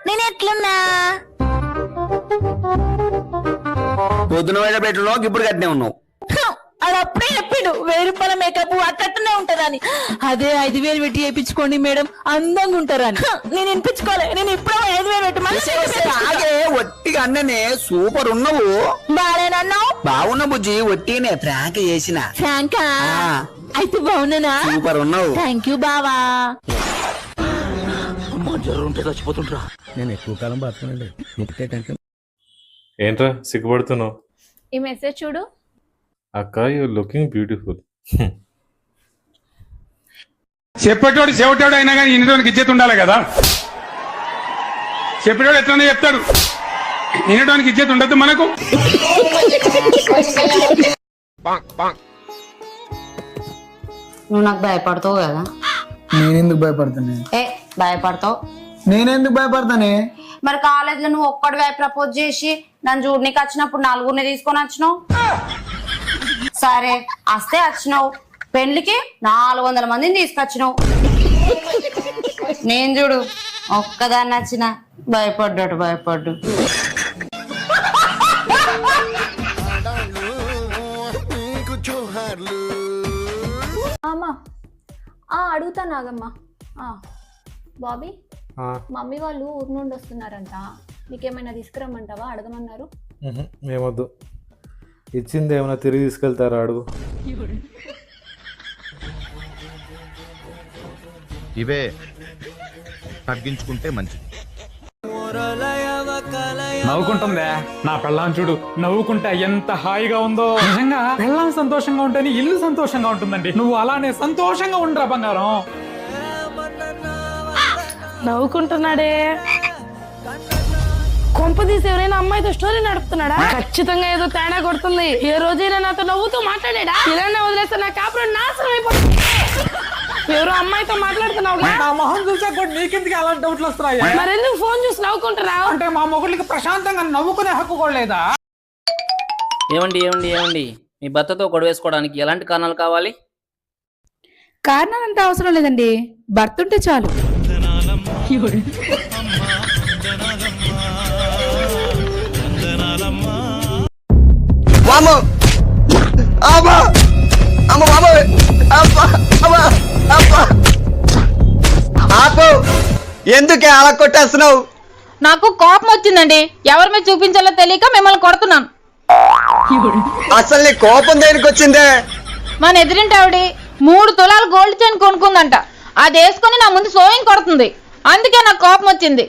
నేను ఎట్లున్నా పొద్దున వేళ పెట్టలో ఇప్పుడు కట్టినే ఉన్నావు. అది అప్పుడే చెప్పిండు 1000 రూపాయల మేకప్ అట్టనే ఉంటదని. అదే 5000 పెట్టి చేయించుకోండి మేడం అందంగా ఉంటారని. నేను వినిపించుకోలే. నేను ఇప్పుడు 5000 పెట్టి ఆగే ఒట్టిగా అన్ననే సూపర్ ఉన్నావు. బాగానేనన్నావు. బాగున్నా బుజ్జి, ఒట్టినే ఫ్రాంక్ చేసిన. ఫ్రాంకా? అయితే బాగున్నానా? సూపర్ ఉన్నావు. థ్యాంక్ యూ బావా. ఉంటే చచ్చిపోతుంటా. నేను ఎక్కువ కాలం బతకనండి. ఏంట్రా సిగ్గుపడుతున్నావు? ఈ మెసేజ్ చూడు. అక్క యూ లుకింగ్ బ్యూటిఫుల్. చెప్పేటోడు చెవిటోడు అయినా కానీ ఇన్నటోనికి ఇచ్చేది ఉండాలి కదా. చెప్పేటోడు ఎట్లనే చెప్తాడు, ఇన్నటోనికి ఇచ్చేది ఉండద్దు మనకు. నువ్వు నాకు భయపడతావు కదా. నేనెందుకు భయపడతానే? భయపడతావు. నేనెందుకు భయపడతానే? మరి కాలేజీలో నువ్వు ఒక్కడివే ప్రపోజ్ చేసి నన్ను చూడనీకి వచ్చినప్పుడు 4గురిని తీసుకొని వచ్చినావు. సరే వస్తే వచ్చినావు, పెళ్లికి 400 మందిని తీసుకొచ్చినావు. నేను చూడు ఒక్కదాన్ని నచ్చిన భయపడ్డాడు. అమ్మా అడుగుతా నాగమ్మా. బాబీ, మమ్మీ వాళ్ళు ఊరు నుండి వస్తున్నారంట, నీకేమైనా తీసుకురమ్మంటావా? అడగమన్నారు. ఏమొద్దు, ఇచ్చింది ఏమైనా తిరిగి తీసుకెళ్తారా అడుగు. ఇవే తగ్గించుకుంటే మంచిది. నవ్వుకుంటుందే నా పెళ్ళాం చూడు, నవ్వుకుంటే ఎంత హాయిగా ఉందో. నిజంగా పెళ్ళాం సంతోషంగా ఉంటేనే ఇల్లు సంతోషంగా ఉంటుందండి. నువ్వు అలానే సంతోషంగా ఉండరా బంగారం. నవ్వుకుంటున్నాడే, కొంపదీసి ఎవరైనా అమ్మాయితో స్టోరీ నడుపుతున్నాడా? ఖచ్చితంగా ఏదో తేడా కొడుతుంది. ఏ రోజైనా నాతో నవ్వుతూ మాట్లాడా? ఇలానే వదిలేస్తే నా కాపురం నాశనం అయిపోతుంది. ఎవరో అమ్మాయితో మాట్లాడుతున్నావు. నా మొహం చూసా కూడా నీకెందుకు అలాంటి డౌట్లు వస్తున్నాయి? మరెందుకు ఫోన్ చూసి నవ్వుకుంటున్నా? అంటే మా మొగుళ్ళకి ప్రశాంతంగా నవ్వుకునే హక్కు కూడా లేదా? ఏమండి మీ భర్తతో గొడవేసుకోవడానికి ఎలాంటి కారణాలు కావాలి? కారణాలంటే అవసరం లేదండి, భర్త ఉంటే చాలు. ఎందుకే అలా కొట్టేస్తున్నావు? నాకు కోపం వచ్చిందండి, ఎవరి మీద చూపించాలో తెలియక మిమ్మల్ని కొడుతున్నాను. అసలు నీ కోపం దేనికి వచ్చిందే? మన ఎదురింటి ఆవిడ 3 తులాల గోల్డ్ చైన్ కొనుక్కుందంట. అది వేసుకుని నా ముందు సోయింగ్ కొడుతుంది, అందుకే నాకు కోపం వచ్చింది.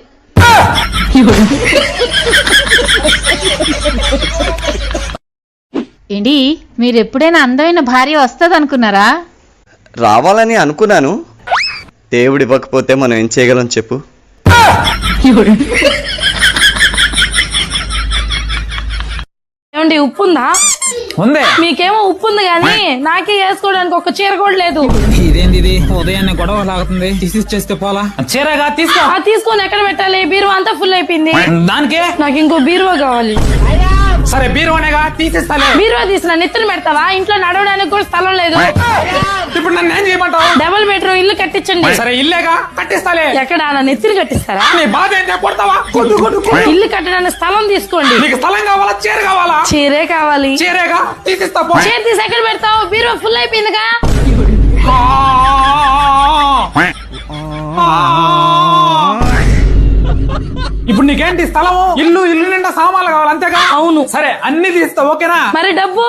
ఏంటి, మీరు ఎప్పుడైనా అందమైన భార్య వస్తుంది అనుకున్నారా? రావాలని అనుకున్నాను. దేవుడు ఇవ్వకపోతే మనం ఏం చేయగలం చెప్పు. ఏమండి ఉప్పు ఉందా? ఉందే. మీకేమో ఉప్పు ఉంది కానీ నాకే వేసుకోవడానికి ఒక చీర కూడా లేదు. ఇదేంది ఇది ఉదయాన్నే గొడవ లాగుతుంది? చేస్తే పోలా. చీరగా తీసుకో. తీసుకొని ఎక్కడ పెట్టాలి? బీరువా అంతా ఫుల్ అయిపోయింది. దానికే నాకు ఇంకో బీరువా కావాలి. సరే బీరువానేగా తీసేస్తాలే. బీరువా తీసిన నెత్తిన పెడతావా? ఇంట్లో నడవడానికి కూడా స్థలం లేదు. ఇప్పుడు నన్ను ఏం చేయమంటావు? డబుల్ బెడ్రూమ్ ఇల్లు కట్టించండి. సరే ఇల్లేగా కట్టిస్తాలే. ఎక్కడ? నా నెత్తిని కట్టిస్తారా? నీ బాధ ఏంటో కొడతావా? ఇల్లు కట్టడానికి స్థలం తీసుకోండి. నీకు స్థలం కావాలా చీర కావాలా? చీరే కావాలి. చీరేగా తీసిస్తా. చీర తీసి ఎక్కడ పెడతావు? బీరువా ఫుల్ అయిపోయిందిగా. ఇప్పుడు నీకేంటి స్థలము? ఇల్లు నిండా సామాన్లు కావాలి అంతేగా? అవును. సరే అన్ని తీస్తా, ఓకేనా? మరి డబ్బు?